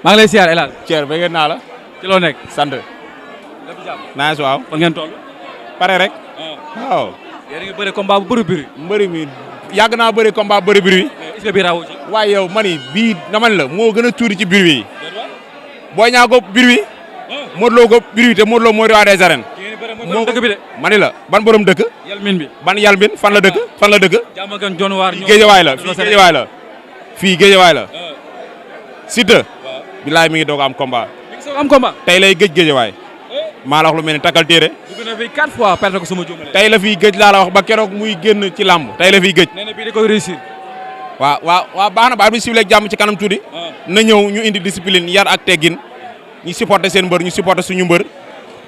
maa ngi lay siyaar El Hadj. Thier bëgg naa la. ci loo nekk. sant. lépp jàmm. naa si waaw. fan ngeen toll. pare rek. waaw. yéen a ngi bëre combat bu bëri bëri. mbëri mi yàgg naa bëri combat bëri bëri. est-ce que bii rawu ci. waaye yow mani bii naman la moo gën a tuuti ci biir yi. Boy Niang ko biir wi. Modou Lo ko biir wi te Modou Lo mooy roi des arènes. moo dëkk bi de. mani la ban borom dëkk. Yalmin bi. ban Yalmin fan la dëkk. fan la dëkk. jàmm gan John Waar ñoo. Géejawaay la fii Géejawaay la. fii Géejawaay la. Siteu. bilaay mi ngi doog am combat. mi ngi soog am combat. tey lay gëj Géejawaay. maa la wax lu mel ni takkal téere. dugg na fi 4 fois perte ko sama juumale. tey la fiy gëj laa la wax ba keroog muy génn ci làmb. tey la fiy gëj. nee na bii da koy réussir. waaw baax na ba bi sifflé jàmm ci kanam tuuti. na ñëw ñu indi discipline yar ak teggin ñu supporter seen mbër ñu supporter suñu mbër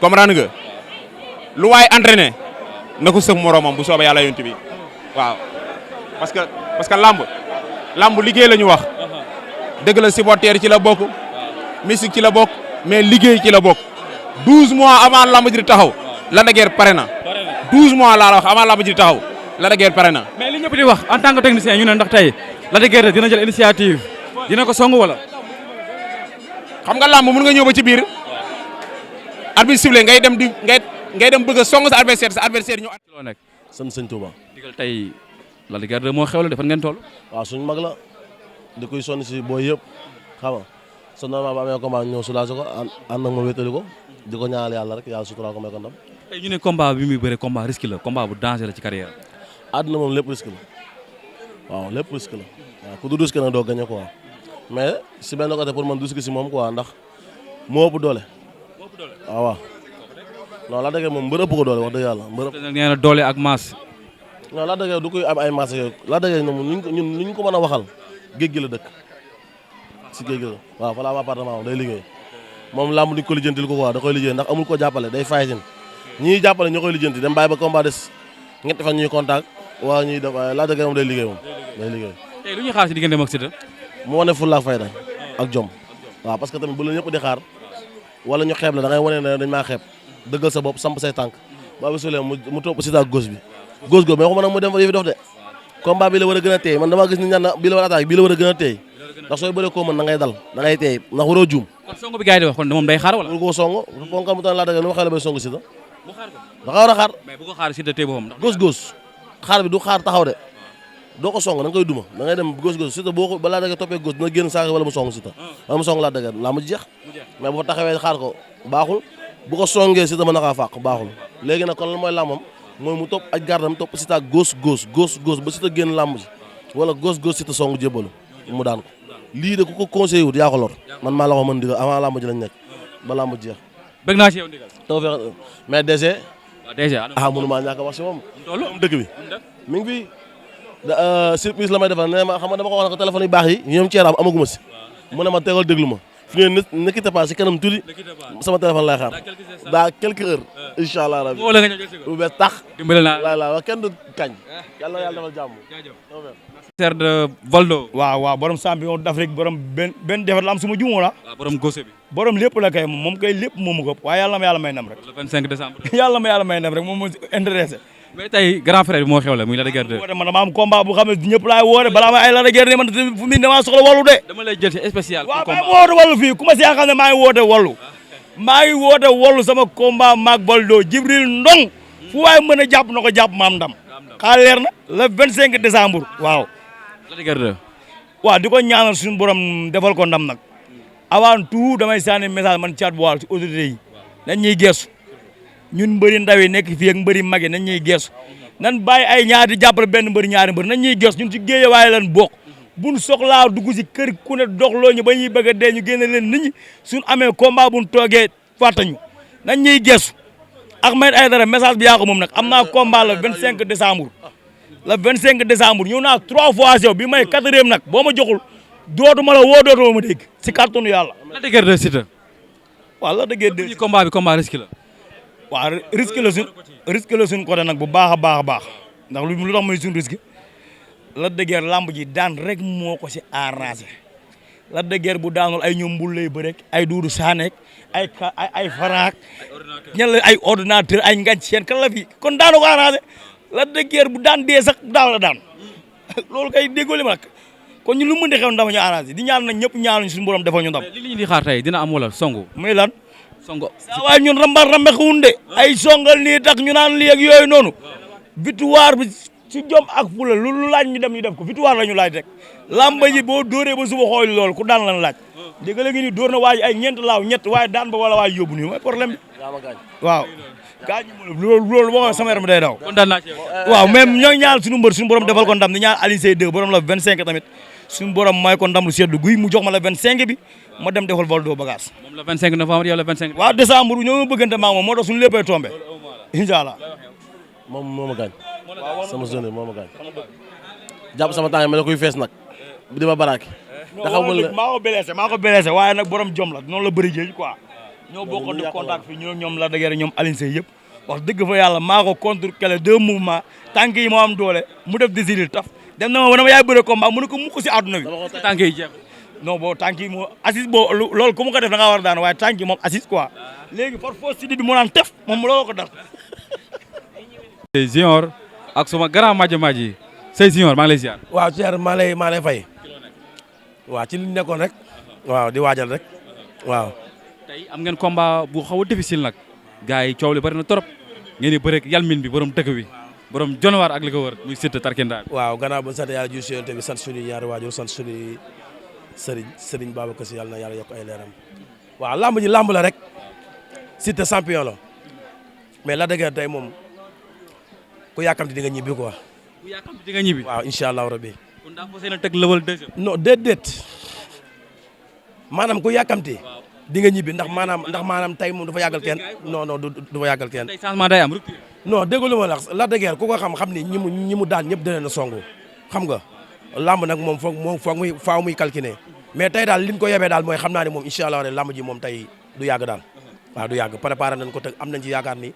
comprendre nga lu waay entraîné na ko sëf moroomam bu soobee yàlla yonent bi waaw parce que lamb liggéey la ñu wax dëgg la supporter ci la bokk musique ci la bokk mais liggéey ci la bokk 12 mois avant lamb ji di taxaw Lac de Guiers pare na 12 mois laa la wax avant lamb ji di taxaw Lac de Guiers pare na. mais li ñëpp di wax en tant que technicien ñu ne ndax tey Lac de Guiers dina jël initiative dina ko song wala. xam nga lamb mën nga ñëw ba ci biir arbitre sifflé ngay dem bëgg a song sa adversaire ñu. loo nekk. sant sëñ Touba. digal tey Lac de Guiers moo xewle defan ngeen toll. waaw suñu mag la di koy sonn si booy yëpp xam nga son normal ba amee combat ñëw soulagé ko ànd ak ma wétali ko di ko ñaanal yàlla rek yàlla sutural ko may ko ndam. tey ñu ne combat bi muy bëre combat risque la combat bu danger la ci carrière. àdduna moom lépp risque la waaw lépp risque la waaw ku du risque nag doo gagné quoi mais si benn côté pour man du risque si moom quoi ndax moo ëpp doole. waaw non Lac de Guiers moom mbër ëpp ko doole wax dëgg yàlla mbër ëpp. nee na doole ak masse. non Lac de Guiers du koy am ay masse yooyu Lac de Guiers ñun lu ñu ko mën a waxal géej gi la dëkk si géej gi la waaw fa la am appartement day liggéey moom làmb di ko lijjantil ko quoi da koy liggéey ndax amul ko jàppale day fayitin ñii jàppale ñoo koy lijjanti dem bàyyi ba combat des ñetti fan ñuy contact waa ñuy def Lac de Guiers moom day liggéey moom day liggéey. tey lu ñuy xaar si digganteem ak Siteu. mu wane fulla ak fayda ak jom waaw parce que tamit bu la ñëpp di xaar wala ñu xeeb la da ngay wane ne dañ maa xeeb dëggal sa bopp samp say tànk ba bi sulee mu topp Siteu ak gauche bi gauche mais waxuma nag mu dem fa yëfi dof de combat bi la war a gën a teey man damaa gis ni ñaan bii la war a attaque bii la war a gën a teey ndax sooy bëree koo mën da ngay dal da ngay teey ndax waroo juum. kon song bi gars yi di wax kon moom day xaar wala. pour ko song ponkal mu tan Lac de Guiers nu ma xëy la bay song Siteu da nga war a xaar. mais bu ko xaar Siteu tey boppam ndax. gauche xaar bi du xaar taxaw de doo ko song da nga koy duma da ngay dem gauche Siteu boo ko ba Lac de Guiers toppee gauche dina génn saako wala mu song Siteu wala mu song Lac de Guiers laa mu jeex mais bu fa taxawee xaar ko baaxul bu ko songee Siteu mën na kaa fàq baaxul léegi nag kon lan mooy làmbam mooy mu topp aj gardam topp Siteu ak gauche ba Siteu génn làmb ji wala gauche Siteu song jébbalu mu daan ko lii de ku ko conseillé wut yaa ko lor man maa la ko mën digal avant làmb ji lañ nekk ba làmb jeex. bëgg naa ci yow ndigal. taw fexe mais DG. waaw DG mënu maa ñàkk a wax si moom. dëkk bi mi ngi fi surprise la may defal nee ma xam nga dama ko wax ne ko téléphone yu baax yi ñoom Thier amaguma si mu ne ma tegal déglu ma fi ngeen ne quitte pas si kanam tuuti sama téléphone lay xaar daa quelques heures incha allah rabi bu bees tax dimbale naa la wax kenn du kañ yàlla yàlla defal jàmm. Ser de Valdo. waaw borom champion d'Afrique borom benn defar la am suma juumoo la. waaw borom góose bi. borom lépp la kay moom kay lépp moomu ko waaye yàlla ma may ndam rek. le 25 décembre. yàlla ma may ndam rek moom moo intéressé. mais tey grand frère bi moo xew la muy Lac de Guiers 2. man dama am combat bu xam ne ñëpp laay woote balaa ma ay Lac de Guiers ne man fu mu ne damaa soxla wallu de. dama lay jël ci spécial. waaw maa ngi woote wallu fii ku ma si yaakaar ne maa ngi woote wallu. maa ngi woote wallu sama combat maag Valdo Jibril Ndong fu waay mën a jàpp na ko jàpp maam ndam. xaar leer na le 25 décembre waaw. Lac de Guiers 2. waaw di ko ñaanal suñu borom defal ko ndam nag avant tout damay sànni message man caat bu waal ci autorités yi nañ ñuy geesu ñun mbëri ndaw yi nekk fii ak mbëri mag yi nañ ñuy geesu nan bàyyi ay ñaari jàppale benn mbëri ñaari mbëri nañ ñuy geesu ñun ci Géejawaay lan bokk buñ soxlaa dugg si kër ku ne doxloo ñu ba ñuy bëgg a dee ñu génne leen nit ñi suñ amee combat buñ toogee fàttañu nañ ñuy geesu Ahmed Aïdara message bi yaa ko moom nag am naa combat le 25 décembre le 25 décembre ñëw naa 3 fois yow bi may 4e nag boo ma joxul dootuma la woo dootuma ma dégg si kàttanu yàlla. Lac de Guiers 2 Siteu. waaw Lac de Guiers 2 combat bi combat risque la. waaw risque la suñ côté nag bu baax a baax ndax lu tax mooy suñ risque Lac de Guiers lamb ji daan rek moo ko si arrangé Lac de Guiers bu daanul ay ñoom mbul lay bëre ay duudu saaneek ay faraak ñan la ay ordinateur ay ngañ seen kan la fi kon daanu ko arrangé Lac de Guiers bu daan dee sax daaw la daan loolu kay déggoo li ma nag kon ñu lu mën di xew ndam ñu arrangé di ñaan nag ñëpp ñaanuñ suñu borom defal ñu ndam. li ñu di xaar tey dina am wala songu. muy lan. songo saa waay ñun rambar rambe xewun de ay songal nii tax ñu naan lii ak yooyu noonu victoire bi ci jom ak fula lu laaj ñu dem ñu def ko victoire la ñu laaj rek lamba ji boo dóoree ba suba xool loolu ku daan lan laaj dégg la ngi ni dóor na waaj ay ñeent laaw ñett waaye daan ba wala waaj yóbbu nii mooy problème bi waaw gaañ loolu boo sama yaram day daw kontaan naa ci waaw même ñoo ñaan suñu mbër suñu borom defal ko ndam di ñaan Alioune Seye 2 borom la 25 tamit suñu borom may ko ndam lu seddu guy mu jox ma la 25 bi ma dem defal Valdo bagage moom la 25 novembre yow la 25. waaw décembre ñoo ma bëggante maa moom moo tax suñu léppay tombé incha allah moom moo ma gaañ sama zone moo ma gaañ jàpp sama tànk ma ne kuy fees nag di ma baraaki maa ko blessé waaye nag borom jom la noonu la bëri géej quoi ñoo bokkoon di contact fii ñoom la dëgër ñoom Alioune Seye yëpp wax dëgg fa yàlla maa ko contre kele 2 mouvements tànk yi moo am doole mu def décider taf dem na ma yaay bëre combat mu ne ko mukk si àdduna bi tànk yi jeex non boo tànk yi moo assise boo loolu ku mu ko def da ngaa war a daan waaye tànk yi moom assise quoi léegi par force si di bi mu naan tef moom looloo ko dal Junior ak suma grand maaji Sey Junior maa ngi lay ziar. waaw Thierno maa lay fay waaw ci li ñu nekkoon rek waaw di waajal rek waaw tey am ngeen combat bu xaw a difficile nag gars yi coow li bari na trop ngeen di bëre ak yalmin bi borom dëkk bi borom jonwaar ak li ko wër muy Siteu Tarkinda bi. waaw gannaaw ba sant yàlla ju si yonent bi sant suñu ñaari waajur sant suñu sëriñ Babacar Sy yàlla na yàlla yokk ay leeram waaw lamb ji lamb la rek Siteu champion la mais la dëgg tey moom ku yàkkamti di nga ñibbi quoi. ku yàkkamti di nga ñibbi. waaw incha allah rabbi. kon daa fas yéene teg level deuxième. non déedéet maanaam ku yàkkamti di nga ñibbi ndax maanaam tey moom du fa yàggal kenn non du fa yàggal kenn. tey changement day am rupture. non déggu lu ma la Lac de Guiers ku ko xam ni ñi mu daan ñëpp dana na songu xam nga lamb nag moom faaw muy calculer mais tey daal liñ ko yebee daal mooy xam naa ne moom incha allah lamb ji moom tey du yàgg daal waaw du yàgg préparé nañ ko te am nañ ci yaakaar ni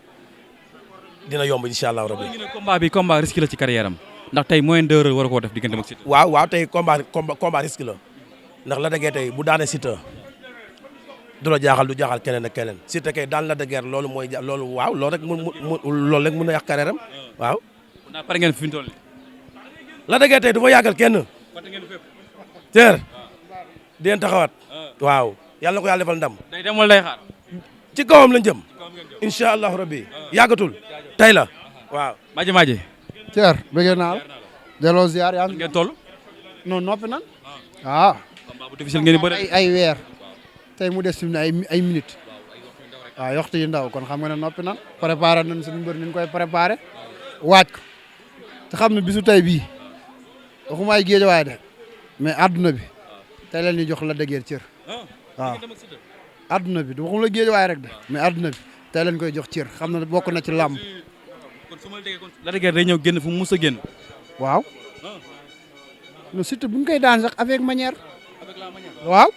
dina yomb incha allah rabbi. combat risque la ci carrière am ndax tey moyen d'erreur war a koo def diggante ak Siteu. waaw tey combat risque la ndax Lac de Guiers tey bu daanee Siteu du la jaaxal du jaaxal keneen ak keneen Siteu kay daan Lac de Guiers loolu waaw loolu rek mën a yàq carrière am waaw. naa pare ngeen fi mu toll nii. Lac de Guiers tey du fa yàggal kenn. teer di leen taxawaat. waaw yàlla na ko yàlla defal ndam. day dem wala day xaar. ci kawam lañ jëm. incha allahu rabbi yàggatul tey la waaw. Maaji. Thier bëgg naa la. delloo ziar yaa ngi. ngeen toll. non noppi nan. waaw. combat bu difficile ngeen di bëre. ay weer. tey mu des fi mu ne ay minutes. waaw waxtu yu ndaw kon xam nga ne noppi nan. préparé nañ suñu mbër ni ñu koy préparé. waaj ko. te xam ne bisu tey bii. waxuma ay géejawaay de. mais adduna bi. tey la ñuy jox Lac de Guiers cër. waaw. adduna bi du waxuma la géejawaay rek de. mais adduna bi. tey lañ koy jox cër xam na bokk na ci làmb. kon su ma la déggee kon Lac de Guiers day ñëw génn fu mu mus a génn. waaw. non surtout bu ñu koy daan sax avec manière. waaw.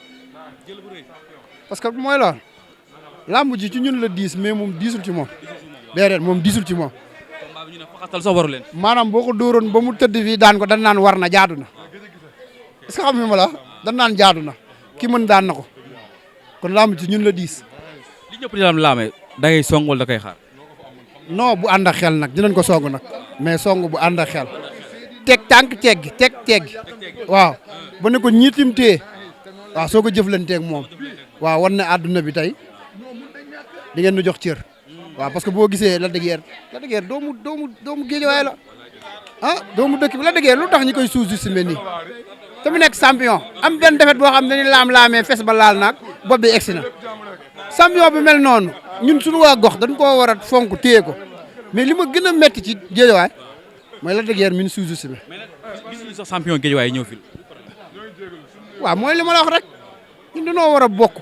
parce que mooy loolu. làmb ji ci ñun la diis mais moom diisul ci moom. déedéet moom diisul ci moom. combat bi ñu ne faxastal sax waru leen. maanaam boo ko dóoroon ba mu tëdd fii daan ko dañ naan war na jaadu na. est-ce que xam nga ma la dañ naan jaadu na ki mën daan na ko kon làmb ci ñun la diis. li ñëpp di laamee da ngay song wala da koy xaar. non bu ànd ak xel nag dinañ ko song nag mais song bu ànd ak xel teg tànk teggi waaw ba ne ko ñiitim téye waaw soo ko jëflanteeg moom waaw wan ne àdduna bi tey di ngeen nu jox cër waaw parce que boo gisee Lac de Guiers doomu géejawaay la doomu dëkk bi Lac de Guiers lu tax ñi koy sous-estimer nii te mu nekk champion am benn defet boo xam ne ni laam-laamee fes ba laal naag bopp bi egsi na champion bi mel noonu ñun suñu waa gox dañ koo war a fonk téye ko mais li ma gën a métti ci géejawaay mooy Lac de Guiers min sous-estimé. mais nag gisuñu sax champion géejawaay ñëw fii. waaw mooy li ma la wax rek ñun dañoo war a bokk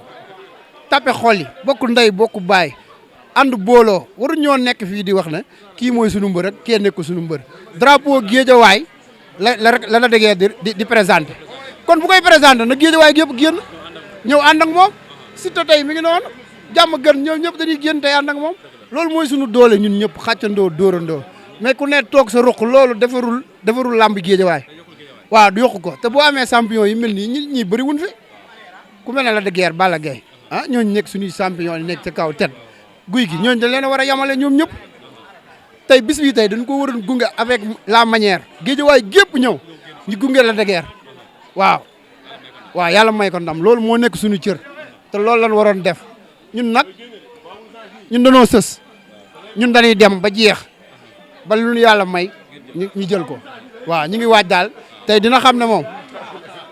tappe xol yi bokk ndey bokk baay ànd booloo waru ñoo nekk fii di wax ne kii mooy sunu mbër rek kee nekk sunu mbër drapeau géejawaay la Lac de Guiers di présenté kon bu koy présenté nag géejawaay yëpp génn ñëw ànd ak moom Siteu tey mi ngi noonu jàmm gën ñoom ñëpp dañuy génn tey ànd ak moom loolu mooy sunu doole ñun ñëpp xàccandoo dóorandoo mais ku ne toog sa ruq loolu defarul làmb géejawaay waaw du yokku ko te boo amee champion yi mel nii ñi bëri wuñ fi ku mel ne Lac de Guiers Balla Gaye ñooñu nekk suñuy champion yi nekk ca kaw tet guy gi ñooñu dañ leen a war a yamale ñoom ñëpp tey bis bi tey dañ ko waroon gunge avec la manière géejawaay gépp ñëw ñu gunge Lac de Guiers waaw yàlla may ko ndam loolu moo nekk suñu cër te loolu lañ waroon def ñun nag ñun dañoo sës ñun dañuy dem ba jeex ba lu ñu yàlla may ñu jël ko waaw ñu ngi waaj daal tey dina xam ne moom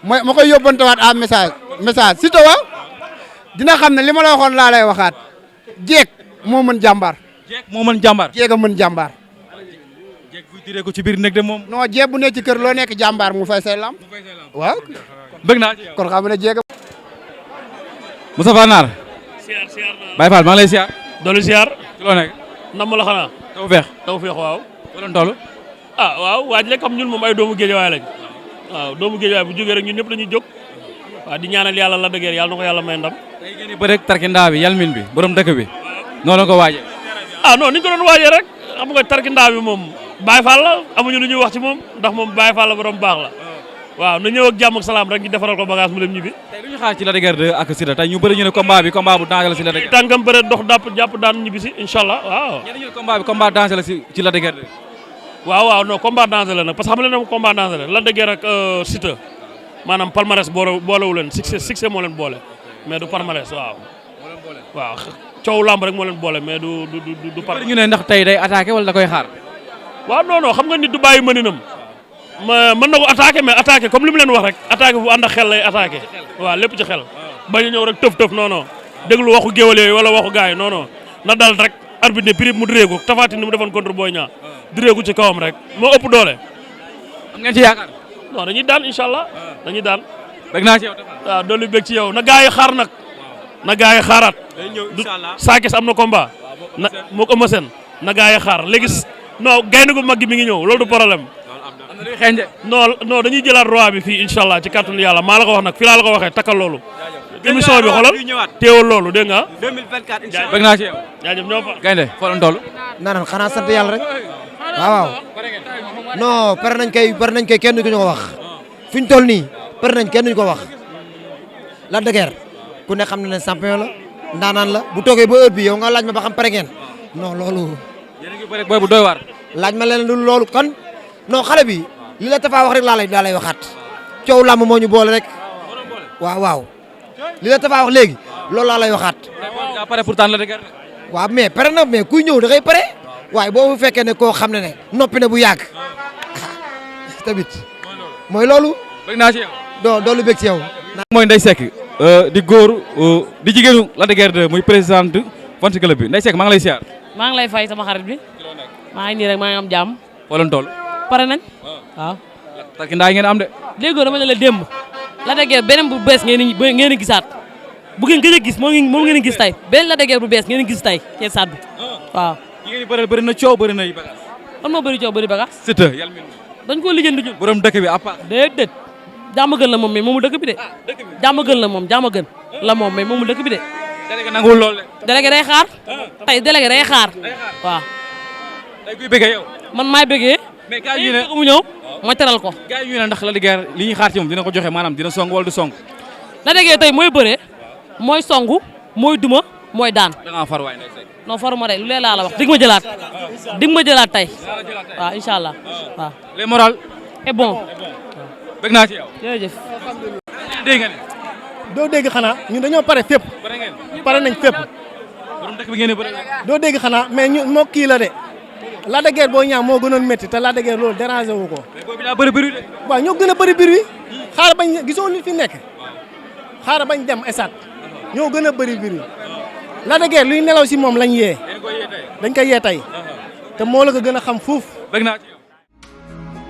ma koy yóbbantewaat à message Siteu waaw dina xam ne li ma la waxoon laa lay waxaat jeeg moo mën jàmbaar. jeeg moo mën jàmbaar. jeeg a mën jàmbaar. jeeg buy tiré ko ci biir nekk de moom. non jeeg bu ne ci kër loo nekk jàmbaar mu fay say lam waaw. bëgg naa ci yow kon xam ne jeeg a. Moustapha Nar. siyaar Baye Fall maa ngi lay siyaar. doolu siyaar. ci loo nekk. nam la xanaa. taw feex waaw. wala toll. waaw waaj rek xam ñun moom ay doomu géejawaay lañ. waaw doomu géejawaay bu jógee rek ñun ñëpp dañuy jóg. waaw di ñaanal yàlla la dëgër yàlla na ko yàlla may ndam. tey ngeen di bëre ak tarkindaa bi yalmin bi borom dëkk bi. noonu ko waajee. non ni ñu ko doon waajee rek xam nga tarkindaa bi moom Baye Fall la amuñu lu ñuy wax ci moom ndax moom Baye Fall la borom baax la. waaw na ñëw ak jàmm ak salaam rek ñu defaral ko bagage mu dem ñibbi. tey lu ñu xaar ci Lac de Guiers 2 ak Siteu tey ñu bëri ñu ne combat bu danger la ci Lac de Guiers. tànkam bëre dox jàpp daan ñibbi si incha allah waaw. ñenn ñu ne combat danger la ci Lac de Guiers 2. waaw non combat danger la nag parce que xam nga ne combat danger la Lac de Guiers ak Siteu maanaam palmarès boolewu leen succès moo leen boole mais du palmarès waaw. waaw coow lamb rek moo leen boole mais du par. ñu ne ndax tey day attaqué wala da koy xaar. waaw non xam nga nit du bàyyi mëninam mën na ko attaqué mais attaqué comme li mu leen wax rek attaqué bu ànd ak xel lay attaqué waaw lépp ci xel bañ a ñëw rek tëf non déglu waxu géwal yooyu wala waxu gars yi non na dal rek arbitre ne prix mu direeku Tapha Tine ni mu defoon contre Boy Niang direeku ci kawam rek moo ëpp doole. am ngeen ci yaakaar. non dañuy daan incha allah dañuy daan. bëgg naa ci yow waaw doolu bëgg ci yow na gars yi xaar nag na gars yi xaaraat. day ñëw incha allah Sakess am na combat na moo ko Eumeu Sène na gars yi xaar léegi non gaynde gu mag gi mi ngi ñëw loolu du problème. non dañuy jëlaat roi bi fii incha allah ci kàttanu yàlla maa la ko wax nag fii laa la ko waxee takkal loolu. émission bi xoolal teewal loolu dégg nga. 2024 incha allah bëgg naa ci yow. jaajëf ñoo fa. gaynde foo doon toll. naan xanaa sant yàlla rek waaw non pare nañ kay kenn du ñu ko wax fi ñu toll nii pare nañ kenn du ñu ko wax Lac de Guiers ku ne xam na ne champion la ndaanaan la bu toogee ba heure bi yow nga laaj ma ba xam pare ngeen non loolu. yéen a ngi bëre booy bu doy waar. laaj ma leen loolu kan non xale bi li la Tapha wax rek laa lay waxaat coow làmb moo ñu boole rek waaw li la Tapha wax léegi loolu laa lay waxaat. daa pare pour tànn Lac de Guiers. waaw mais pare na mais kuy ñëw da ngay pare waaye boo fekkee ne koo xam ne noppi na bu yàgg tamit mooy loolu. bëgg naa ci yow. doolu bëgg ci yow. mooy Ndeye Seck di góor di jigéenu Lac de Guiers 2 muy présidente fan club bi Ndeye Seck maa ngi lay siyaar. maa ngi lay fay sama xarit bi maa ngi nii rek maa ngi am jàmm. foo leen toll. pare nañ waaw. tarkindaa ngeen am de. léegi dama ne la démb Lac de Guiers beneen bu bees ngeen gisaat bu ngeen gëj a gis moom ngeen gis tey beneen Lac de Guiers bu bees ngeen gis tey ci stade bi waaw. jigéen ñi bëri na coow bëri na yu bagage. man moo bëri coow bëri bagage. Siteu yàlla mel dañ koo lijjanti ñun. borom dëkk bi à part. déedéet jàmm gën la moom mais moomu dëkk bi de. jàmm gën la moom jàmm gën la moom mais moomu dëkk bi de. délégué nanguwul lool de. délégué day xaar. tey délégué day xaar. waaw. tey kuy bëggee yow. man maay bëggee. mais gars yi ñu ne mu ñëw ma teral ko. gars yi ñu ne ndax Lac de Guiers li ñuy xaar ci moom dina ko joxe maanaam dina song wala du song. Lac de Guiers tey mooy bëree mooy songu mooy duma mooy daan. da ngaa far waay Ndeye Seck. non faruma de lu lee laa la wax dig ma jëlaat tey waaw incha allah waaw. les morales. et bon. bëgg naa ci yow. jërëjëf. dégg nga ne. doo dégg xanaa ñun dañoo pare fépp. pare ngeen. pare nañ fépp. borom dëkk bi ngeen di bëri. doo dégg xanaa mais ñu moo kii la de Lac de Guiers Boy Niang moo gënoon métti te Lac de Guiers loolu dérangé wu ko. mais boobu daa bëri bëri de. waaw ñoo gën a bëri biir wi xaaral bañ gisoo nit fi nekk xaaral bañ dem esat ñoo gën a bëri biir wi Lac de Guiers luy nelaw si moom lañ yee. dañ koy yee tey te moo la ko gën a xam fuuf. bëgg naa ci yow.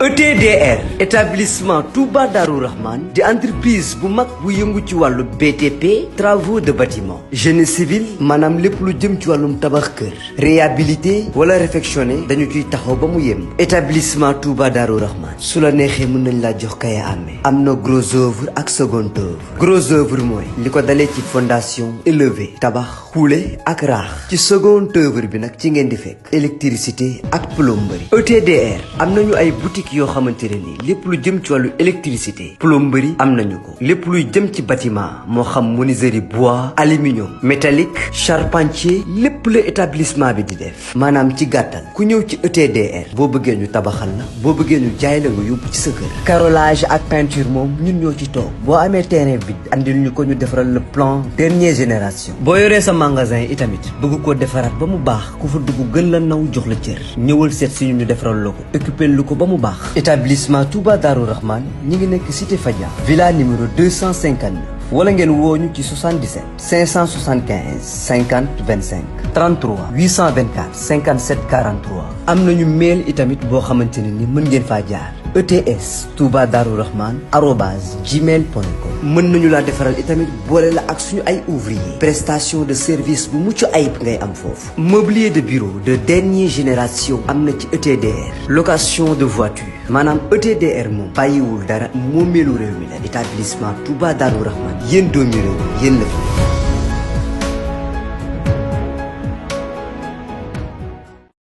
ETDR établissement Touba Darou Rahman di entreprise bu mag bu yëngu ci wàllu BTP travaux de bâtiment génie civil maanaam lépp lu jëm ci wàllum tabax kër réhabilité wala réfectionné dañu ciy taxaw ba mu yem établissement Touba Darou Rahman su la neexee mën nañ laa jox kaya amee am na gros œuvre ak second œuvre gros œuvre mooy li ko dalee ci fondation élevé tabax xuule ak raax ci second œuvre bi nag ci ngeen di fekk électricité ak plomberie ETDR am nañu ay boutique boutique yoo xamante ne ni lépp lu jëm ci wàllu électricité plomberie am nañu ko lépp luy jëm ci bâtiment moo xam menuiserie bois aluminium métallique charpentier lépp la établissement bi di def maanaam ci gàttal ku ñëw ci ETDR boo bëggee ñu tabaxal la boo bëggee ñu jaay la nga yóbbu ci sa kër carrelage ak peinture moom ñun ñoo ci toog boo amee terrain bi andil ñu ko ñu defaral le plan dernière génération boo yoree sa magasin itamit bëgg koo defaraat ba mu baax ku fa dugg gën la naw jox la cër ñëwal seet si ñu defaral la ko occupé lu ko ba mu baax établissement Touba Darou Rahman ñi ngi nekk cité Fadia villa numéro 259 wala ngeen woo ñu ci 77 575 50 25 33 824 57 43 am nañu mail itamit boo xamante ne ni mën ngeen faa jaar ETS Touba Darou Rahman @gmail.com mën nañu laa defaral itamit boole la ak suñu ay ouvrier prestation de service bu mucc ayib ngay am foofu mobilier de bureau de dernière génération am na ci ETDR location de voiture maanaam ETDR moom bàyyiwul dara moomeelu réew mi la établissement Touba Darou Rahman yéen doomi réew yéen la fi